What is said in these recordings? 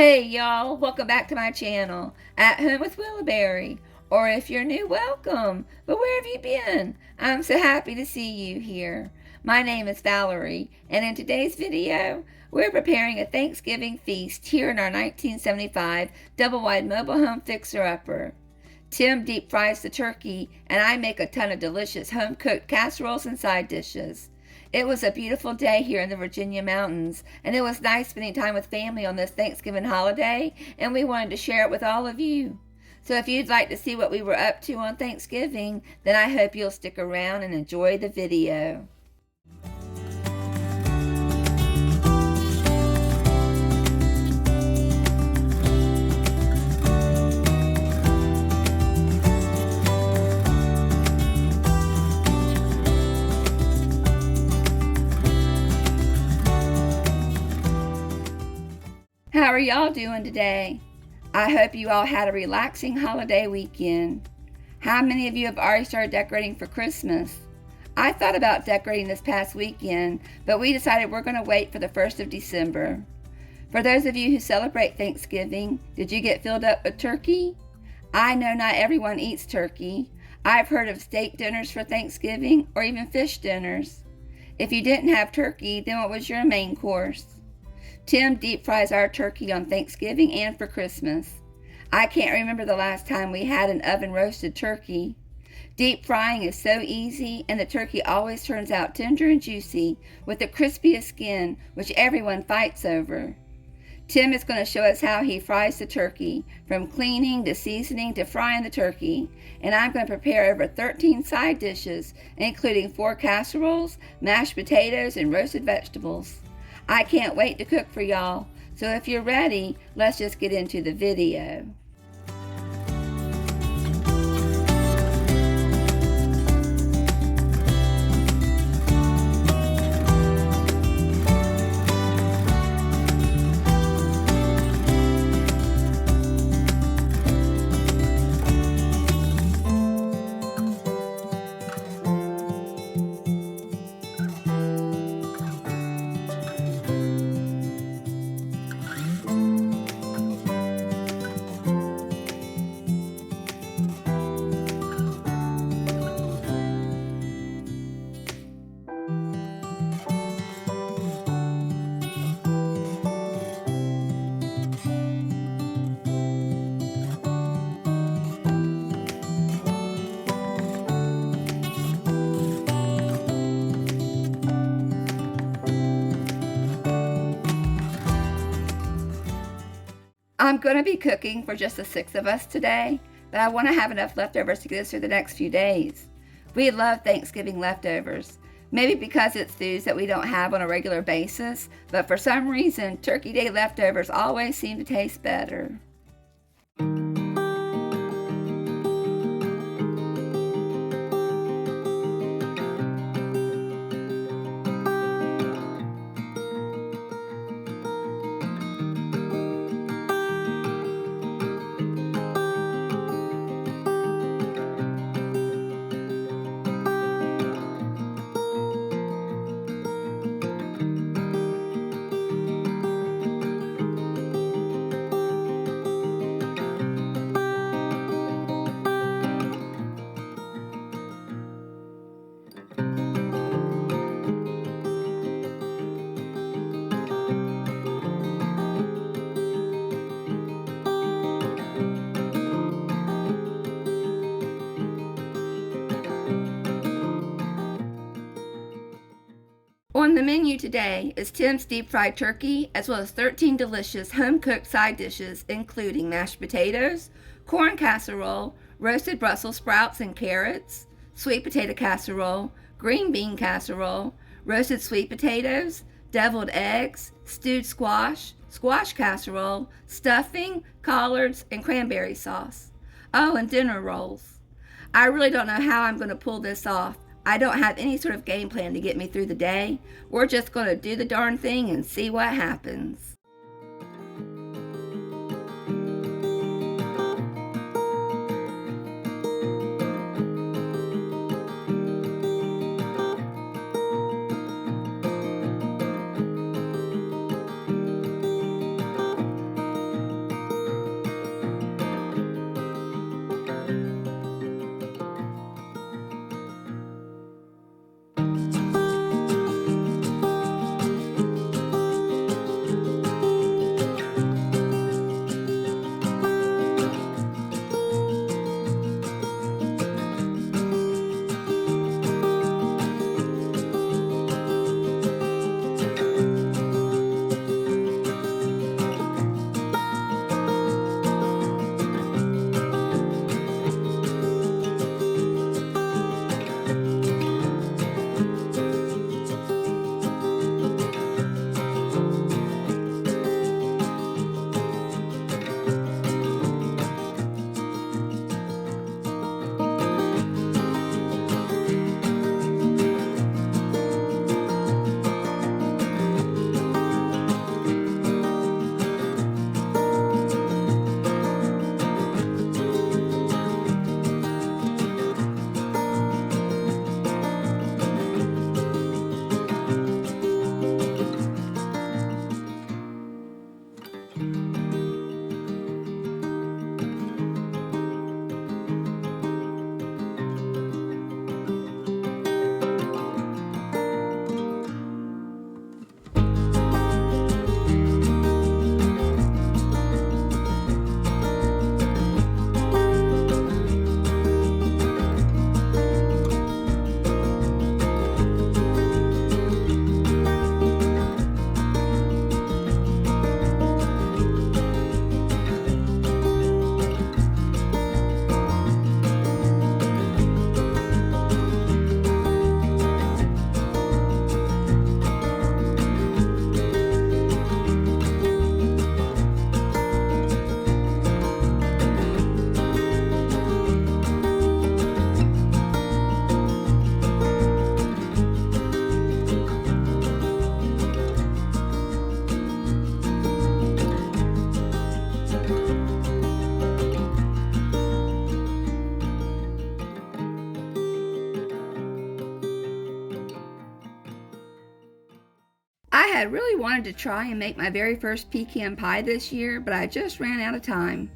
Hey y'all, welcome back to my channel, At Home with Willowberry. Or if you're new, welcome. But where have you been? I'm so happy to see you here. My name is Valerie, and in today's video, we're preparing a Thanksgiving feast here in our 1975 double-wide mobile home fixer-upper. Tim deep fries the turkey, and I make a ton of delicious home-cooked casseroles and side dishes. It was a beautiful day here in the Virginia mountains, and it was nice spending time with family on this Thanksgiving holiday, and we wanted to share it with all of you. So if you'd like to see what we were up to on Thanksgiving, then I hope you'll stick around and enjoy the video. How are y'all doing today? I hope you all had a relaxing holiday weekend. How many of you have already started decorating for Christmas? I thought about decorating this past weekend, but we decided we're going to wait for the 1st of December. For those of you who celebrate Thanksgiving, did you get filled up with turkey? I know not everyone eats turkey. I've heard of steak dinners for Thanksgiving or even fish dinners. If you didn't have turkey, then what was your main course? Tim deep fries our turkey on Thanksgiving and for Christmas. I can't remember the last time we had an oven roasted turkey. Deep frying is so easy, and the turkey always turns out tender and juicy with the crispiest skin, which everyone fights over. Tim is going to show us how he fries the turkey, from cleaning to seasoning to frying the turkey, and I'm going to prepare over 13 side dishes, including 4 casseroles, mashed potatoes, and roasted vegetables. I can't wait to cook for y'all, so if you're ready, let's just get into the video. I'm going to be cooking for just the 6 of us today, but I want to have enough leftovers to get us through the next few days. We love Thanksgiving leftovers, maybe because it's foods that we don't have on a regular basis, but for some reason, Turkey Day leftovers always seem to taste better. On the menu today is Tim's deep fried turkey, as well as 13 delicious home-cooked side dishes, including mashed potatoes, corn casserole, roasted Brussels sprouts and carrots, sweet potato casserole, green bean casserole, roasted sweet potatoes, deviled eggs, stewed squash, squash casserole, stuffing, collards, and cranberry sauce. Oh, and dinner rolls. I really don't know how I'm going to pull this off. I don't have any sort of game plan to get me through the day. We're just going to do the darn thing and see what happens. had really wanted to try and make my very first pecan pie this year, but I just ran out of time.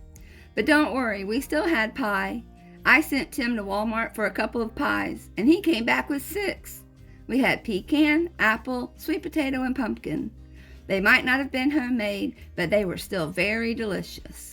But don't worry, we still had pie. I sent Tim to Walmart for a couple of pies, and he came back with 6. We had pecan, apple, sweet potato, and pumpkin. They might not have been homemade, but they were still very delicious.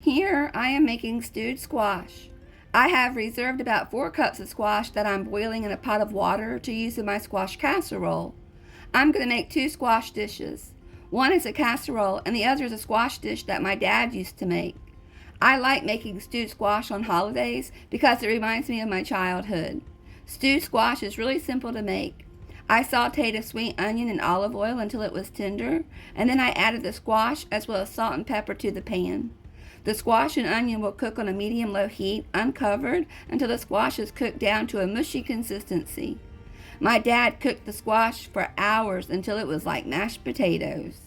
Here I am making stewed squash. I have reserved about 4 cups of squash that I'm boiling in a pot of water to use in my squash casserole. I'm going to make 2 squash dishes. One is a casserole and the other is a squash dish that my dad used to make. I like making stewed squash on holidays because it reminds me of my childhood. Stewed squash is really simple to make. I sauteed a sweet onion in olive oil until it was tender, and then I added the squash as well as salt and pepper to the pan. The squash and onion will cook on a medium-low heat, uncovered, until the squash is cooked down to a mushy consistency. My dad cooked the squash for hours until it was like mashed potatoes.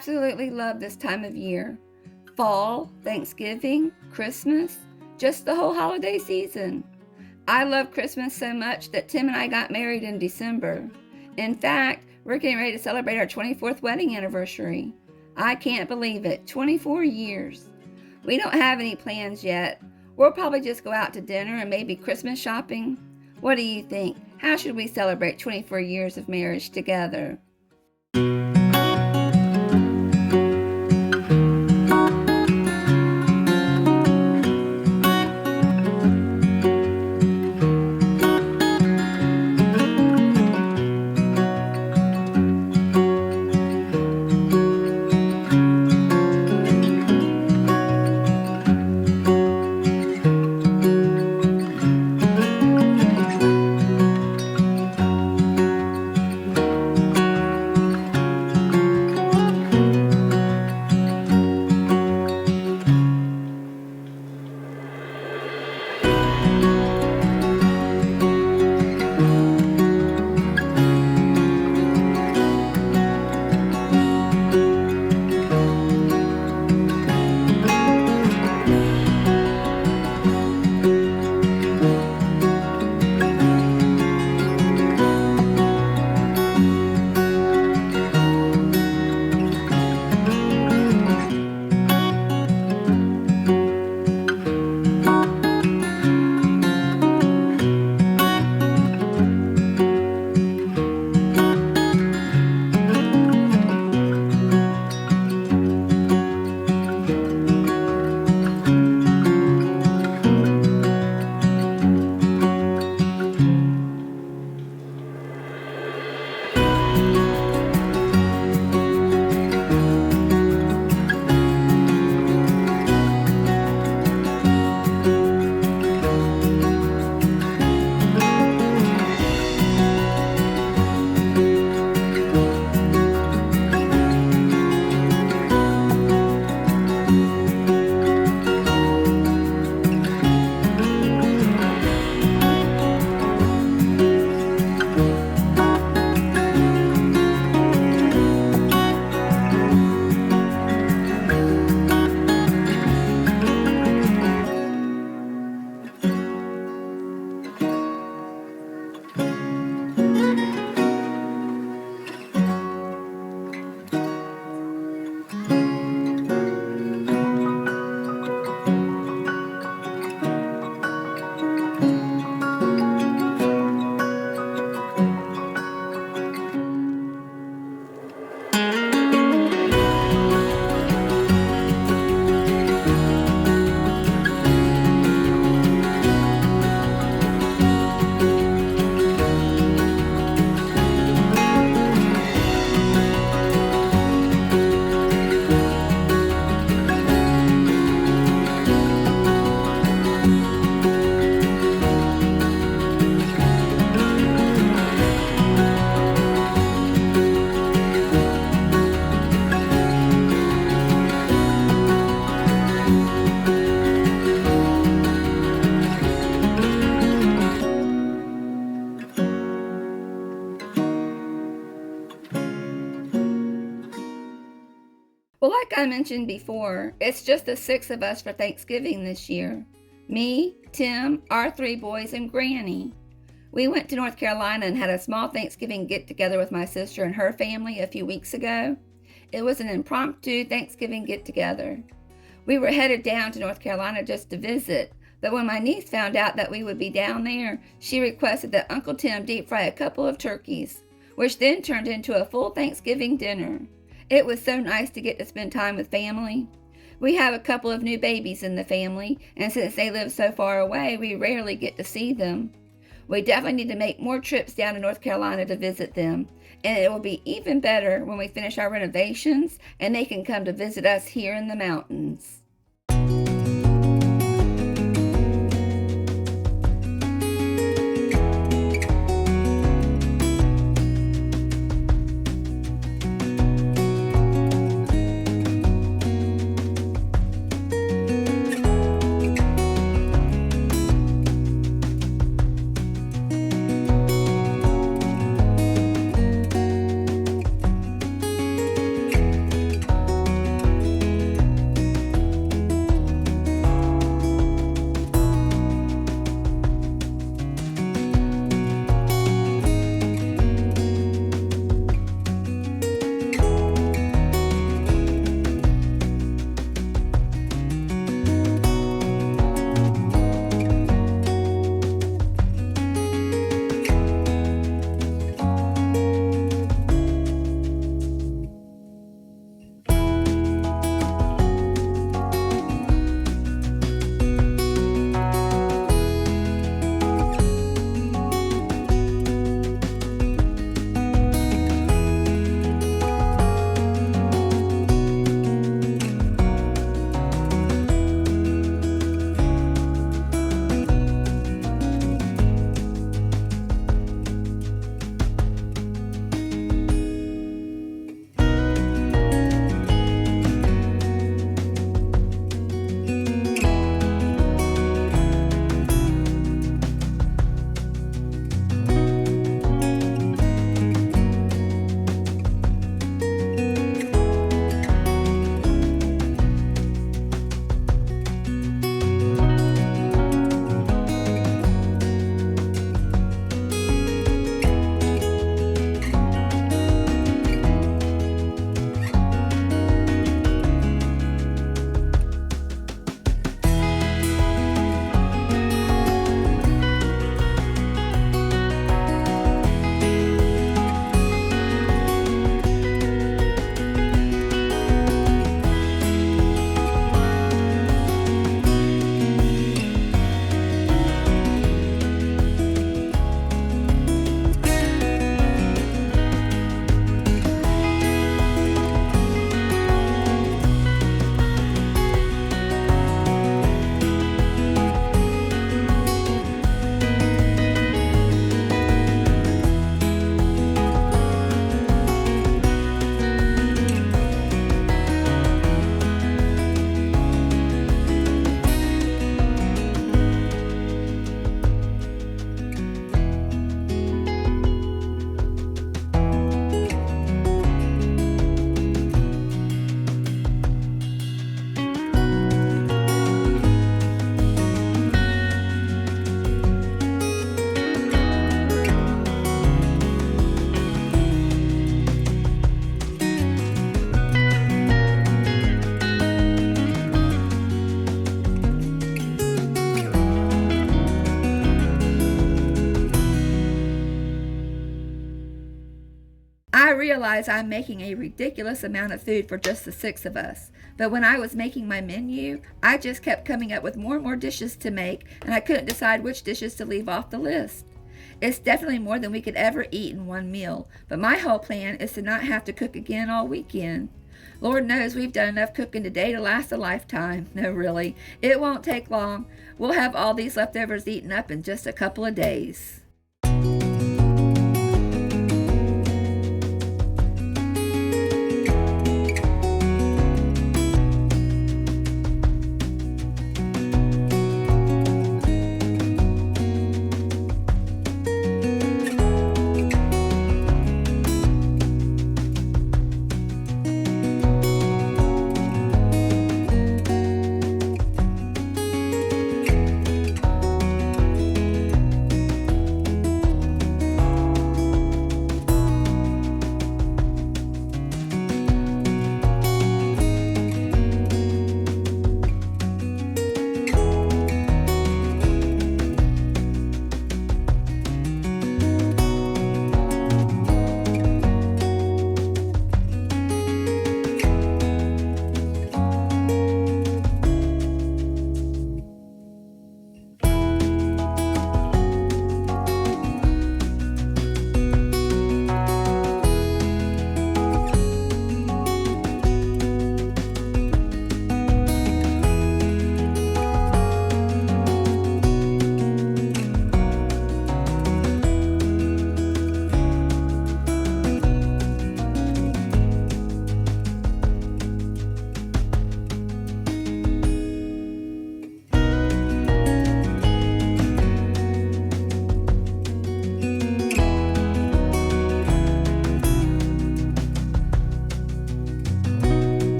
absolutely love this time of year. Fall, Thanksgiving, Christmas, just the whole holiday season. I love Christmas so much that Tim and I got married in December. In fact, we're getting ready to celebrate our 24th wedding anniversary. I can't believe it, 24 years. We don't have any plans yet. We'll probably just go out to dinner and maybe Christmas shopping. What do you think? How should we celebrate 24 years of marriage together? Well, like I mentioned before, it's just the 6 of us for Thanksgiving this year. Me, Tim, our 3 boys, and Granny. We went to North Carolina and had a small Thanksgiving get-together with my sister and her family a few weeks ago. It was an impromptu Thanksgiving get-together. We were headed down to North Carolina just to visit, but when my niece found out that we would be down there, she requested that Uncle Tim deep fry a couple of turkeys, which then turned into a full Thanksgiving dinner. It was so nice to get to spend time with family. We have a couple of new babies in the family, and since they live so far away, we rarely get to see them. We definitely need to make more trips down to North Carolina to visit them, and it will be even better when we finish our renovations and they can come to visit us here in the mountains. I realize I'm making a ridiculous amount of food for just the 6 of us, but when I was making my menu, I just kept coming up with more and more dishes to make, and I couldn't decide which dishes to leave off the list. It's definitely more than we could ever eat in one meal, but my whole plan is to not have to cook again all weekend. Lord knows we've done enough cooking today to last a lifetime. No, really, it won't take long. We'll have all these leftovers eaten up in just a couple of days.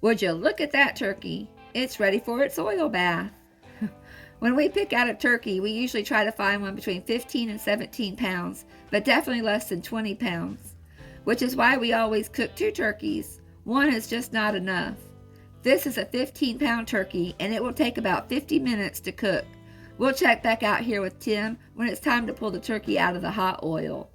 Would you look at that turkey? It's ready for its oil bath. When we pick out a turkey, we usually try to find one between 15 and 17 pounds, but definitely less than 20 pounds, which is why we always cook 2 turkeys. One is just not enough. This is a 15-pound turkey, and it will take about 50 minutes to cook. We'll check back out here with Tim when it's time to pull the turkey out of the hot oil.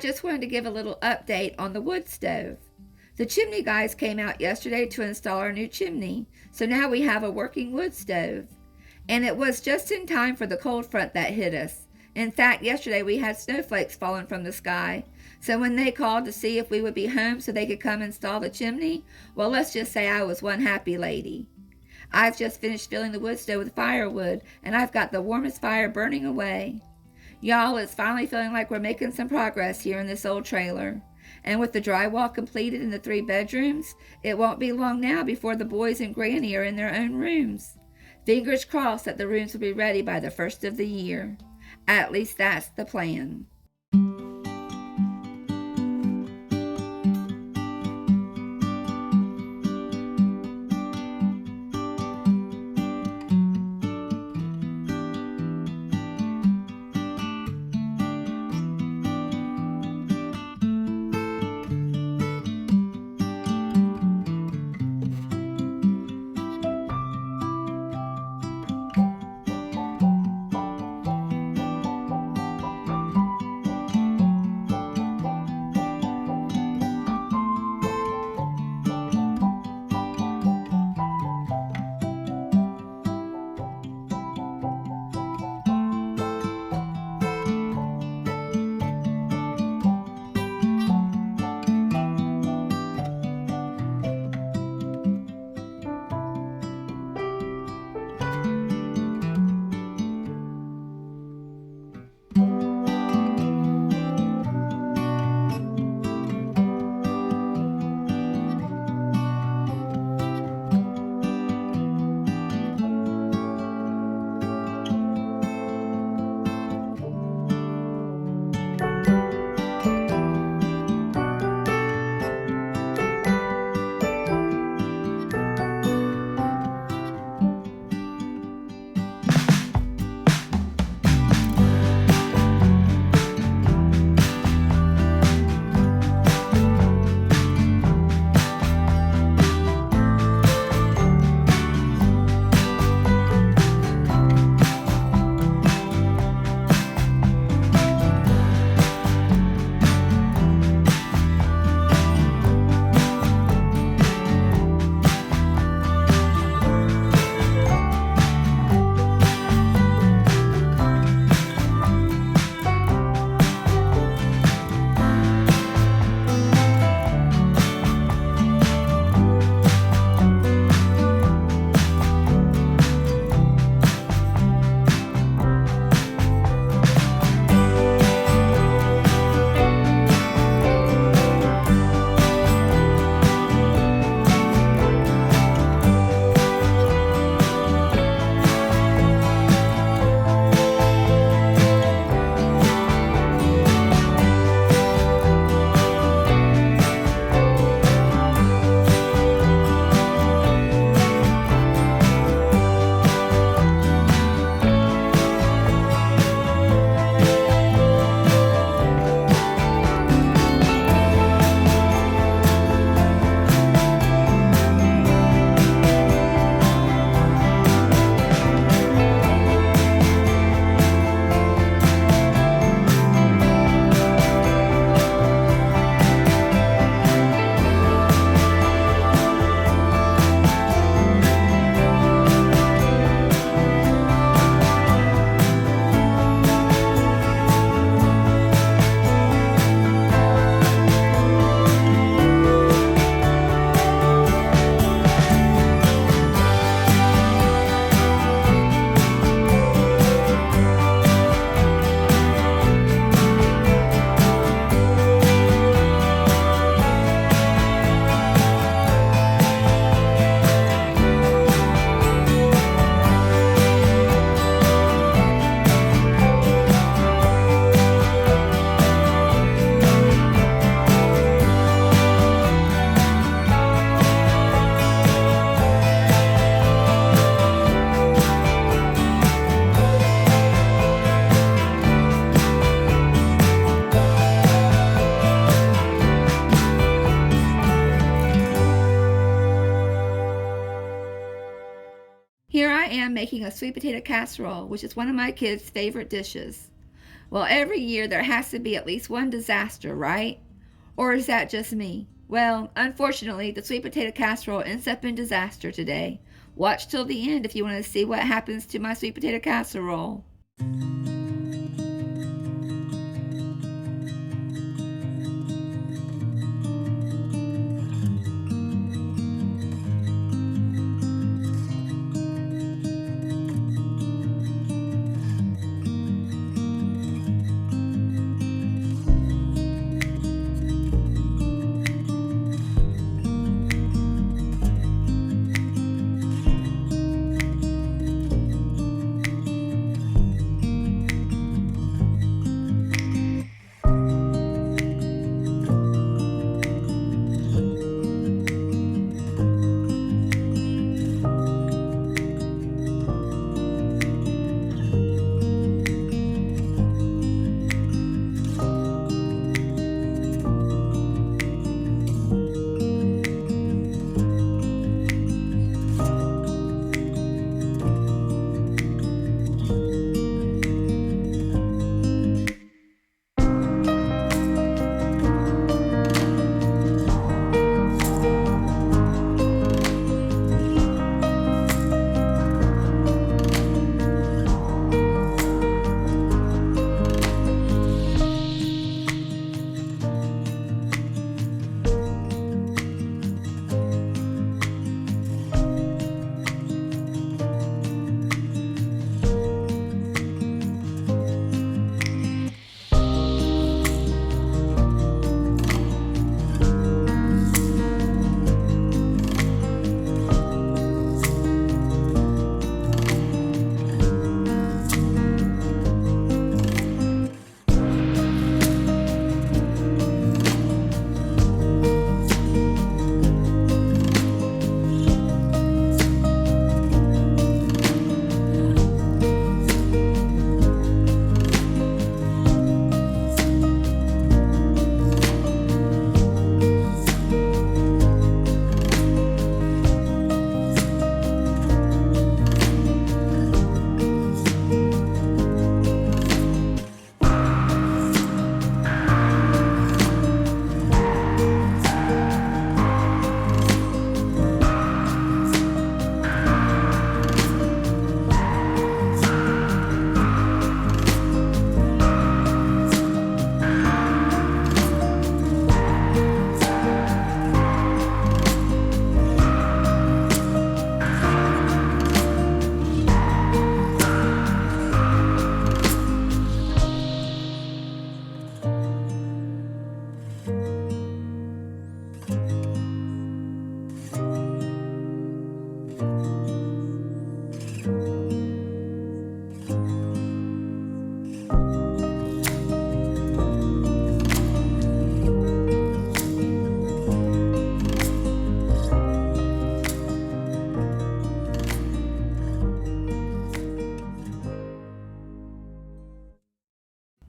just wanted to give a little update on the wood stove. The chimney guys came out yesterday to install our new chimney, so now we have a working wood stove. And it was just in time for the cold front that hit us. In fact, yesterday we had snowflakes falling from the sky, so when they called to see if we would be home so they could come install the chimney, well, let's just say I was one happy lady. I've just finished filling the wood stove with firewood, and I've got the warmest fire burning away. Y'all, it's finally feeling like we're making some progress here in this old trailer. And with the drywall completed in the 3 bedrooms, it won't be long now before the boys and Granny are in their own rooms. Fingers crossed that the rooms will be ready by the 1st of the year. At least that's the plan. Here I am making a sweet potato casserole, which is one of my kids' favorite dishes. Well, every year there has to be at least one disaster, right? Or is that just me? Well, unfortunately, the sweet potato casserole ends up in disaster today. Watch till the end if you want to see what happens to my sweet potato casserole.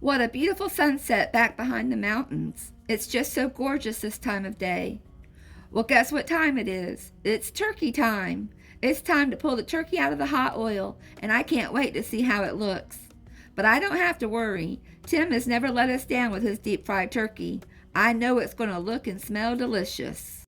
What a beautiful sunset back behind the mountains. It's just so gorgeous this time of day. Well, guess what time it is? It's turkey time. It's time to pull the turkey out of the hot oil, and I can't wait to see how it looks. But I don't have to worry. Tim has never let us down with his deep fried turkey. I know it's going to look and smell delicious.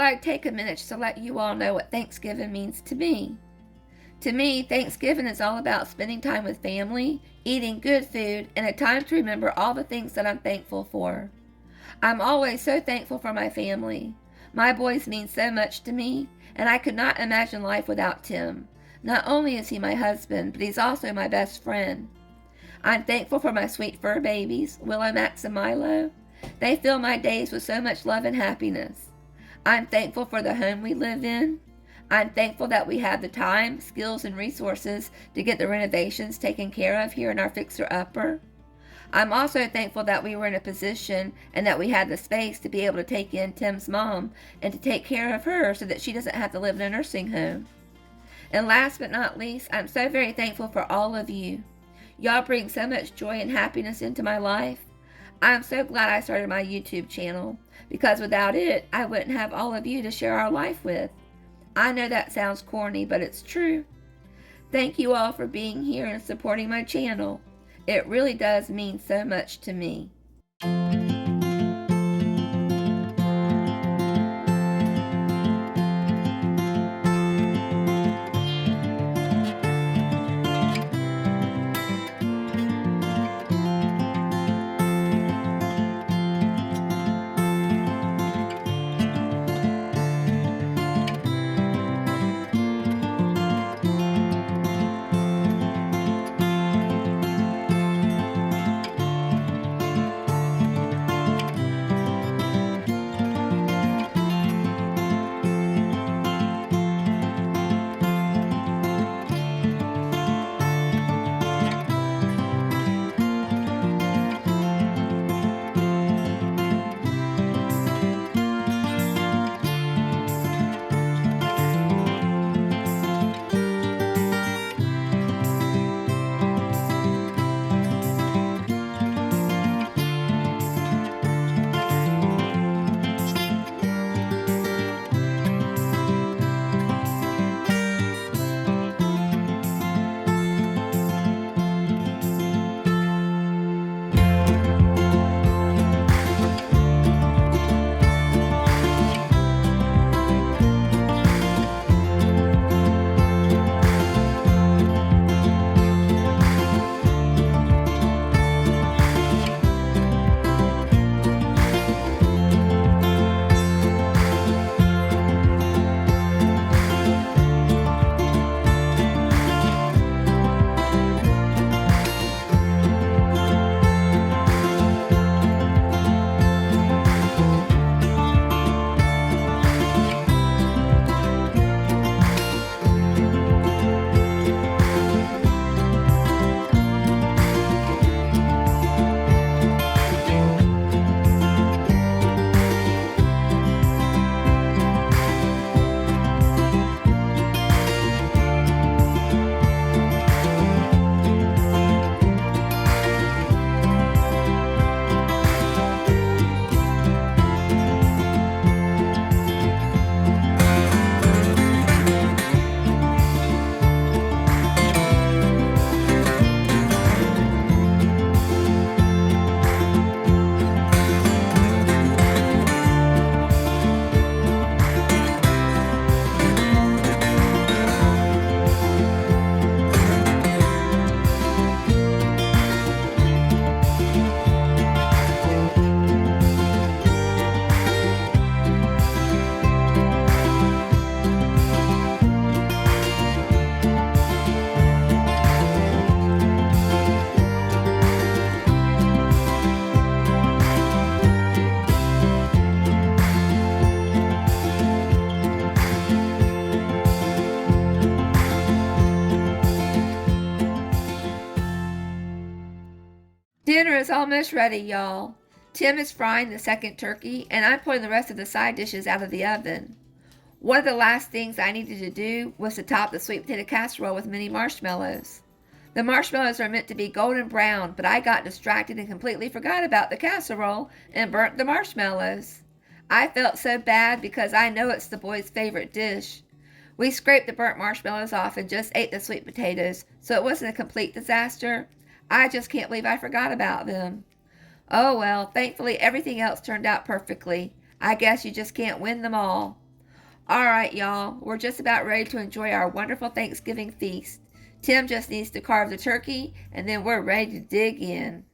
I'd take a minute just to let you all know what Thanksgiving means to me. To me, Thanksgiving is all about spending time with family, eating good food, and a time to remember all the things that I'm thankful for. I'm always so thankful for my family. My boys mean so much to me, and I could not imagine life without Tim. Not only is he my husband, but he's also my best friend. I'm thankful for my sweet fur babies, Willow, Max, and Milo. They fill my days with so much love and happiness. I'm thankful for the home we live in. I'm thankful that we have the time, skills, and resources to get the renovations taken care of here in our fixer-upper. I'm also thankful that we were in a position and that we had the space to be able to take in Tim's mom and to take care of her so that she doesn't have to live in a nursing home. And last but not least, I'm so very thankful for all of you. Y'all bring so much joy and happiness into my life. I'm so glad I started my YouTube channel, because without it, I wouldn't have all of you to share our life with. I know that sounds corny, but it's true. Thank you all for being here and supporting my channel. It really does mean so much to me. Dinner is almost ready, y'all. Tim is frying the second turkey, and I'm putting the rest of the side dishes out of the oven. One of the last things I needed to do was to top the sweet potato casserole with mini marshmallows. The marshmallows are meant to be golden brown, but I got distracted and completely forgot about the casserole and burnt the marshmallows. I felt so bad because I know it's the boys' favorite dish. We scraped the burnt marshmallows off and just ate the sweet potatoes, so it wasn't a complete disaster. I just can't believe I forgot about them. Oh well, thankfully everything else turned out perfectly. I guess you just can't win them all. All right, y'all, we're just about ready to enjoy our wonderful Thanksgiving feast. Tim just needs to carve the turkey, and then we're ready to dig in.